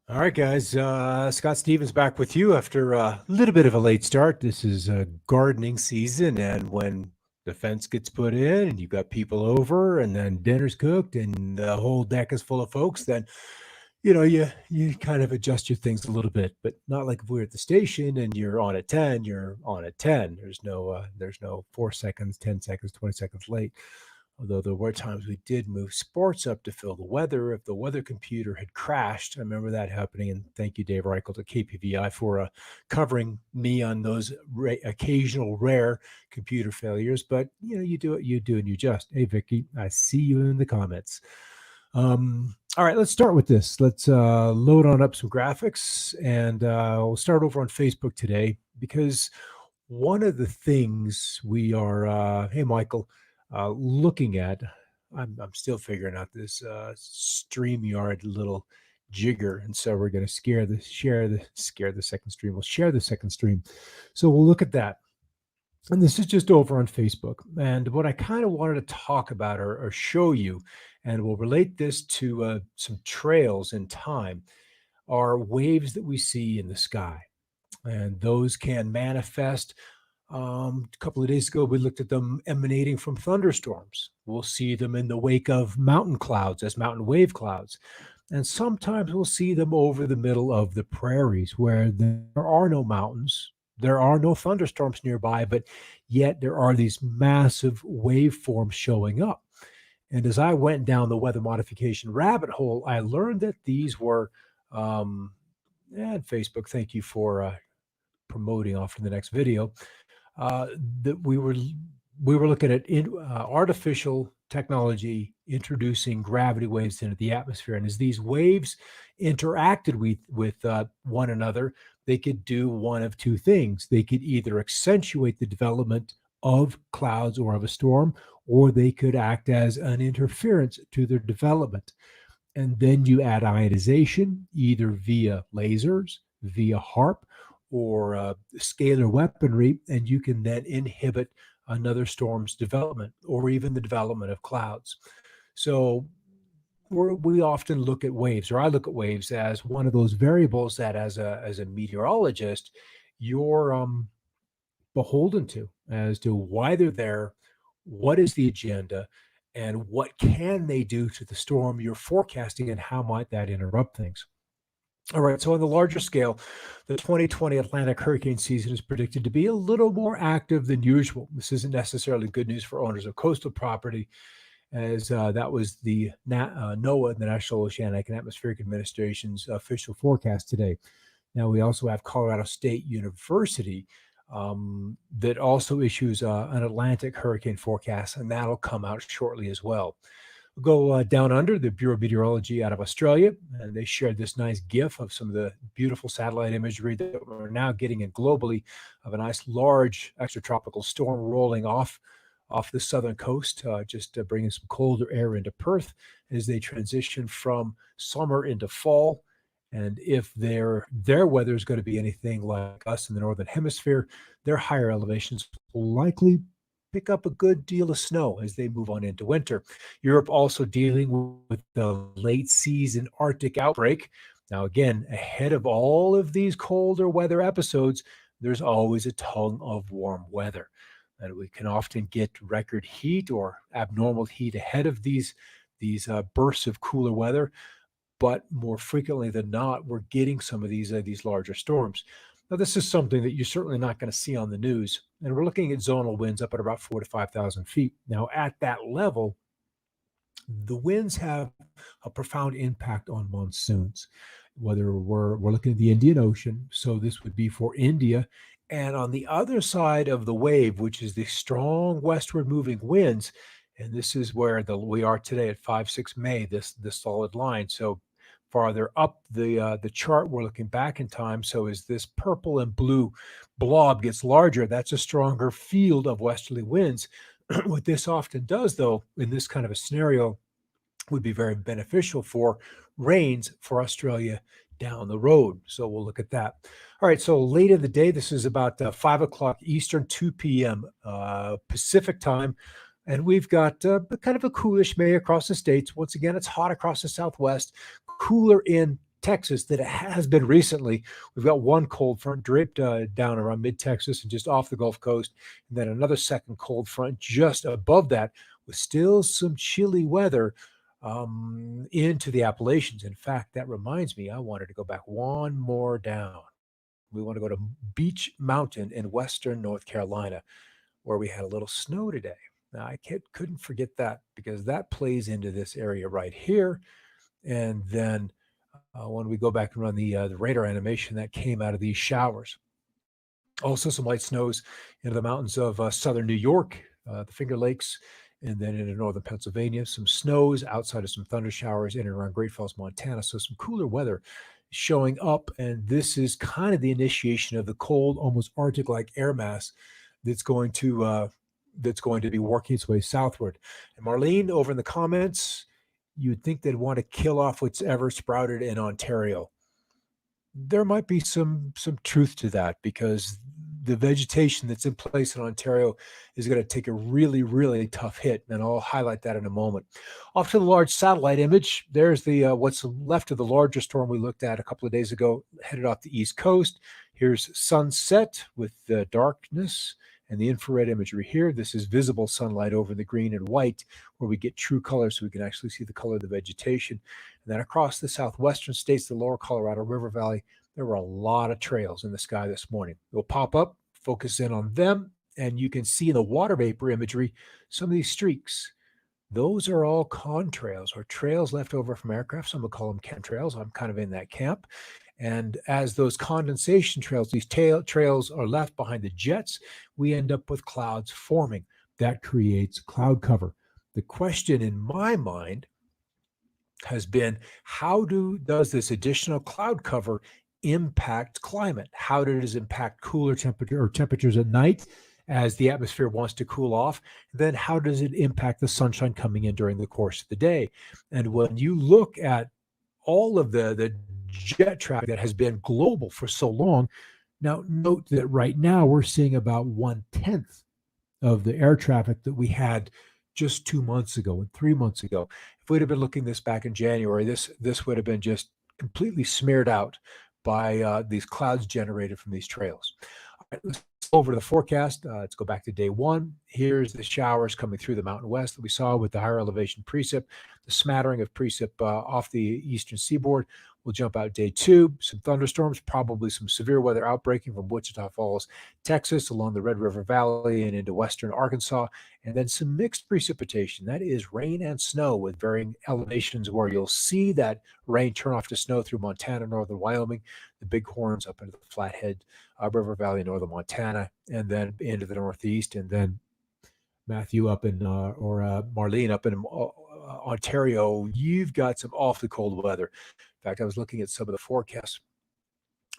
All right, guys. Scott Stevens back with you after a little bit of a late start. This is gardening season, and when the fence gets put in, and you've got people over, and then dinner's cooked, and the whole deck is full of folks, then you kind of adjust your things a little bit, but not like if we're at the station and you're on at 10, you're on at 10. There's no 4 seconds, 10 seconds, 20 seconds late. Although there were times we did move sports up to fill the weather. If the weather computer had crashed, I remember that happening. And thank you, Dave Reichelt at KPVI, for covering me on those occasional rare computer failures. But you do what you do, and you just. Hey, Vicky, I see you in the comments. All right, let's start with this. Let's load on up some graphics, and we'll start over on Facebook today because one of the things we are, hey, Michael, looking at, I'm still figuring out this StreamYard little jigger, and so we're going to scare the second stream. We'll share the second stream, so we'll look at that. And this is just over on Facebook. And what I kind of wanted to talk about or show you, and we'll relate this to some trails in time, are waves that we see in the sky. And those can manifest. A couple of days ago, we looked at them emanating from thunderstorms. We'll see them in the wake of mountain clouds as mountain wave clouds. And sometimes we'll see them over the middle of the prairies where there are no mountains, there are no thunderstorms nearby, but yet there are these massive waveforms showing up. And as I went down the weather modification rabbit hole, I learned that these were, and Facebook, thank you for promoting off to the next video, that we were looking at artificial technology introducing gravity waves into the atmosphere, and as these waves interacted with one another, they could do one of two things. They could either accentuate the development of clouds or of a storm, or they could act as an interference to their development. And then you add ionization, either via lasers, via HARP, or scalar weaponry, and you can then inhibit another storm's development or even the development of clouds. So we often look at waves, or I look at waves as one of those variables that, as a meteorologist, you're beholden to as to why they're there, what is the agenda, and what can they do to the storm you're forecasting, and how might that interrupt things. All right, so on the larger scale, the 2020 Atlantic hurricane season is predicted to be a little more active than usual. This isn't necessarily good news for owners of coastal property, as that was the NOAA, the National Oceanic and Atmospheric Administration's official forecast today. Now, we also have Colorado State University that also issues an Atlantic hurricane forecast, and that'll come out shortly as well. We'll go down under the Bureau of Meteorology out of Australia, and they shared this nice GIF of some of the beautiful satellite imagery that we're now getting in globally of a nice large extratropical storm rolling off the southern coast, just bringing some colder air into Perth as they transition from summer into fall. And if their weather is going to be anything like us in the northern hemisphere, their higher elevations will likely pick up a good deal of snow as they move on into winter. Europe also dealing with the late season Arctic outbreak. Now, again, ahead of all of these colder weather episodes, there's always a tongue of warm weather. And we can often get record heat or abnormal heat ahead of these bursts of cooler weather. But more frequently than not, we're getting some of these larger storms. Now, this is something that you're certainly not going to see on the news, and we're looking at zonal winds up at about 4,000 to 5,000 feet. Now, at that level, the winds have a profound impact on monsoons. Whether we're looking at the Indian Ocean, so this would be for India, and on the other side of the wave, which is the strong westward moving winds, and this is where we are today at 5-6 May, this solid line. So farther up the chart, we're looking back in time. So as this purple and blue blob gets larger, that's a stronger field of westerly winds. What this often does, though, in this kind of a scenario, would be very beneficial for rains for Australia down the road. So we'll look at that. All right, so late in the day, this is about 5 o'clock Eastern, 2 p.m. Pacific time. And we've got kind of a coolish May across the states. Once again, it's hot across the Southwest, cooler in Texas than it has been recently. We've got one cold front draped down around mid-Texas and just off the Gulf Coast, and then another second cold front just above that with still some chilly weather into the Appalachians. In fact, that reminds me, I wanted to go back one more down. We want to go to Beach Mountain in western North Carolina, where we had a little snow today. Now, couldn't forget that because that plays into this area right here. And then when we go back and run the radar animation that came out of these showers, also some light snows into the mountains of southern New York, the Finger Lakes, and then into northern Pennsylvania. Some snows outside of some thunder showers in and around Great Falls, Montana. So some cooler weather showing up, and this is kind of the initiation of the cold, almost Arctic-like air mass that's going to be working its way southward. And Marlene, over in the comments, you'd think they'd want to kill off what's ever sprouted in Ontario. There might be some truth to that because the vegetation that's in place in Ontario is going to take a really, really tough hit, and I'll highlight that in a moment. Off to the large satellite image, there's the what's left of the larger storm we looked at a couple of days ago, headed off the East Coast. Here's sunset with the darkness and the infrared imagery here. This is visible sunlight over the green and white, where we get true color so we can actually see the color of the vegetation. And then across the southwestern states, the lower Colorado River Valley, there were a lot of trails in the sky this morning. They'll pop up, focus in on them, and you can see in the water vapor imagery some of these streaks. Those are all contrails or trails left over from aircraft. Some will call them chemtrails. I'm kind of in that camp. And as those condensation trails, these trails are left behind the jets, we end up with clouds forming. That creates cloud cover. The question in my mind has been, how does this additional cloud cover impact climate? How does it impact cooler temperatures at night as the atmosphere wants to cool off? Then how does it impact the sunshine coming in during the course of the day? And when you look at all of the jet traffic that has been global for so long, now note that right now we're seeing about 1/10 of the air traffic that we had just 2 months ago and 3 months ago. If we'd have been looking this back in January, this would have been just completely smeared out by these clouds generated from these trails. All right, let's go over to the forecast. Let's go back to day one. Here's the showers coming through the Mountain West that we saw with the higher elevation precip, the smattering of precip off the eastern seaboard. We'll jump out day two, some thunderstorms, probably some severe weather outbreaking from Wichita Falls, Texas, along the Red River Valley and into western Arkansas, and then some mixed precipitation. That is rain and snow with varying elevations where you'll see that rain turn off to snow through Montana, northern Wyoming, the Bighorns up into the Flathead River Valley, northern Montana, and then into the northeast, and then Matthew up in, Marlene up in Ontario, you've got some awfully cold weather. In fact, I was looking at some of the forecasts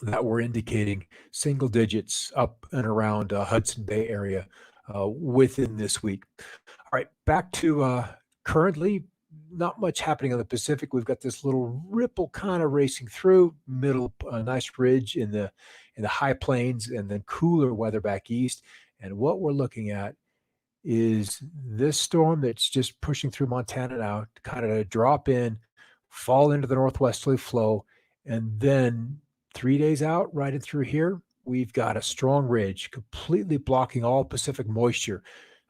that were indicating single digits up and around Hudson Bay area within this week. All right, back to currently, not much happening on the Pacific. We've got this little ripple kind of racing through middle, nice ridge in the high plains, and then cooler weather back east. And what we're looking at is this storm that's just pushing through Montana now to kind of drop in, fall into the northwesterly flow, and then 3 days out, right in through here, we've got a strong ridge completely blocking all Pacific moisture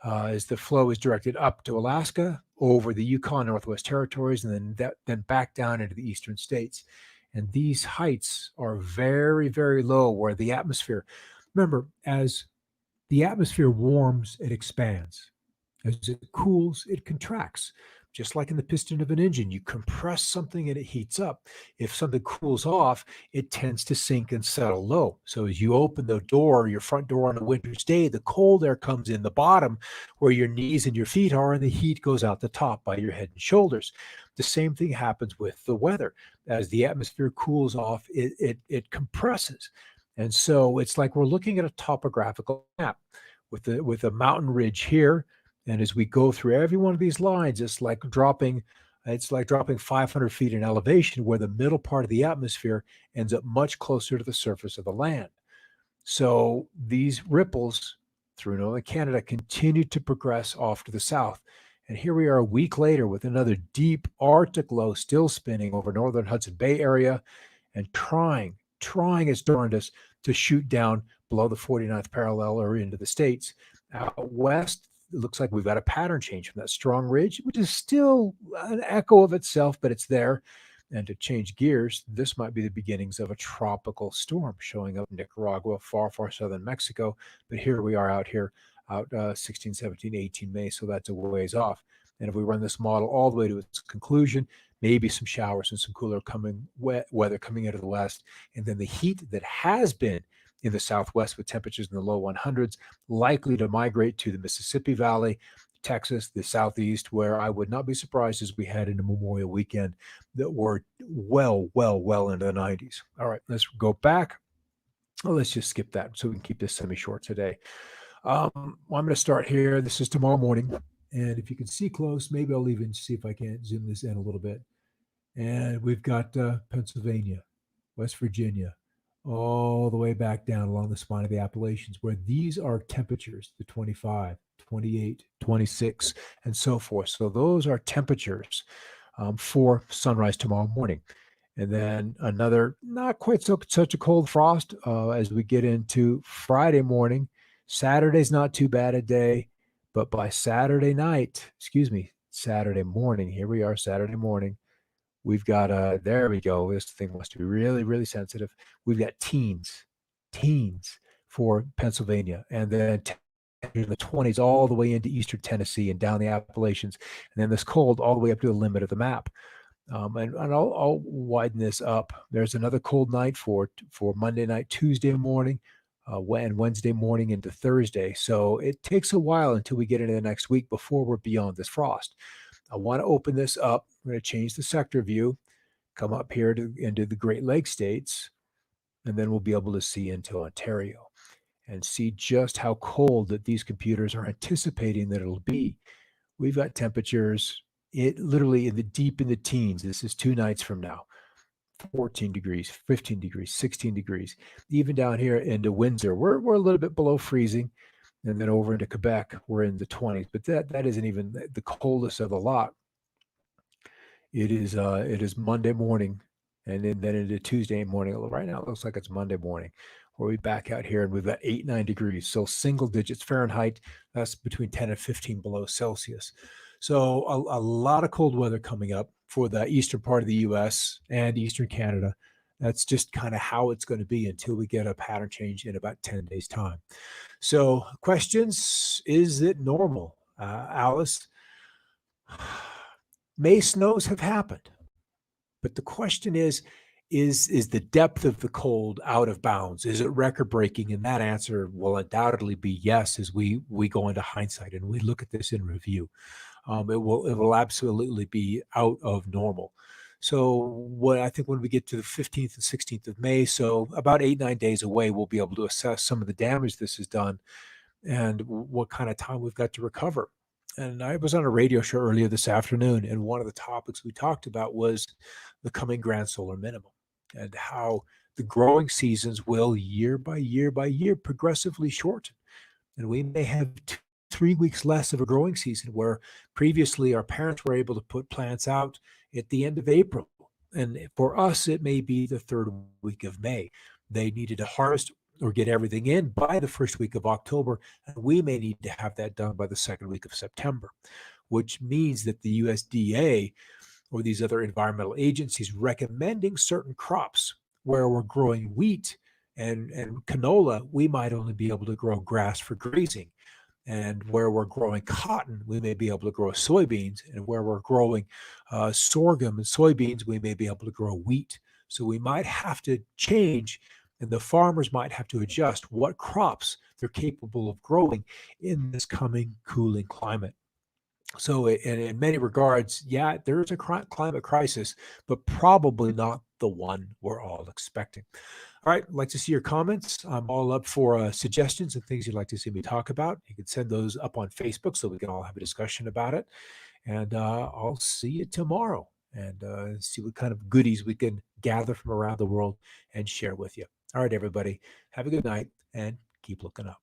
as the flow is directed up to Alaska, over the Yukon Northwest Territories, and then back down into the eastern states. And these heights are very, very low where the atmosphere, remember, as the atmosphere warms, it expands. As it cools, it contracts. Just like in the piston of an engine, you compress something and it heats up. If something cools off, it tends to sink and settle low. So as you open the door, your front door on a winter's day, the cold air comes in the bottom where your knees and your feet are, and the heat goes out the top by your head and shoulders. The same thing happens with the weather. As the atmosphere cools off, it compresses. And so it's like we're looking at a topographical map with a mountain ridge here. And as we go through every one of these lines, it's like dropping 500 feet in elevation, where the middle part of the atmosphere ends up much closer to the surface of the land. So these ripples through northern Canada continue to progress off to the south. And here we are a week later with another deep Arctic low still spinning over northern Hudson Bay area and trying its darndest to shoot down below the 49th parallel or into the States. Out west, it looks like we've got a pattern change from that strong ridge, which is still an echo of itself, but it's there. And to change gears, this might be the beginnings of a tropical storm showing up in Nicaragua, far southern Mexico. But here we are out 16, 17, 18 May, so that's a ways off. And if we run this model all the way to its conclusion, maybe some showers and some cooler weather coming out of the west. And then the heat that has been in the southwest with temperatures in the low 100s likely to migrate to the Mississippi Valley, Texas, the southeast, where I would not be surprised as we head into Memorial Weekend that we're well into the 90s. All right, let's go back. Well, let's just skip that so we can keep this semi-short today. Well, I'm going to start here. This is tomorrow morning. And if you can see close, maybe I'll even see if I can't zoom this in a little bit. And we've got Pennsylvania, West Virginia, all the way back down along the spine of the Appalachians, where these are temperatures, the 25, 28, 26, and so forth. So those are temperatures for sunrise tomorrow morning. And then another not quite such a cold frost as we get into Friday morning. Saturday's not too bad a day, but by Saturday morning, here we are, Saturday morning, we've got there we go. This thing wants to be really sensitive. We've got teens for Pennsylvania, and then in the 20s all the way into eastern Tennessee and down the Appalachians, and then this cold all the way up to the limit of the map. And I'll widen this up. There's another cold night for Monday night, Tuesday morning, and Wednesday morning into Thursday. So it takes a while until we get into the next week before we're beyond this frost. I want to open this up. I'm going to change the sector view, come up here into the Great Lakes states, and then we'll be able to see into Ontario and see just how cold that these computers are anticipating that it'll be. We've got temperatures literally in the teens. This is 2 nights from now. 14 degrees, 15 degrees, 16 degrees. Even down here into Windsor, we're a little bit below freezing. And then over into Quebec, we're in the 20s. But that isn't even the coldest of the lot. It is Monday morning, and then into Tuesday morning. Right now, it looks like it's Monday morning. Where we back out here and we've got 8-9 degrees. So single digits Fahrenheit, that's between 10 and 15 below Celsius. So a lot of cold weather coming up for the eastern part of the U.S. and eastern Canada. That's just kind of how it's going to be until we get a pattern change in about 10 days' time. So questions, is it normal? Alice, May snows have happened. But the question is the depth of the cold out of bounds? Is it record breaking? And that answer will undoubtedly be yes as we go into hindsight and we look at this in review. It will absolutely be out of normal. So what I think when we get to the 15th and 16th of May, so about 8-9 days away, we'll be able to assess some of the damage this has done and what kind of time we've got to recover. And I was on a radio show earlier this afternoon, and one of the topics we talked about was the coming grand solar minimum and how the growing seasons will year by year progressively shorten. And we may have 3 weeks less of a growing season where previously our parents were able to put plants out at the end of April. And for us, it may be the 3rd week of May. They needed to harvest or get everything in by the 1st week of October. And we may need to have that done by the 2nd week of September, which means that the USDA or these other environmental agencies recommending certain crops where we're growing wheat and canola, we might only be able to grow grass for grazing. And where we're growing cotton, we may be able to grow soybeans. And where we're growing sorghum and soybeans, we may be able to grow wheat. So we might have to change, and the farmers might have to adjust what crops they're capable of growing in this coming cooling climate. So in many regards, yeah, there is a climate crisis, but probably not the one we're all expecting. All right, I'd like to see your comments. I'm all up for suggestions and things you'd like to see me talk about. You can send those up on Facebook so we can all have a discussion about it. And I'll see you tomorrow and see what kind of goodies we can gather from around the world and share with you. All right, everybody, have a good night and keep looking up.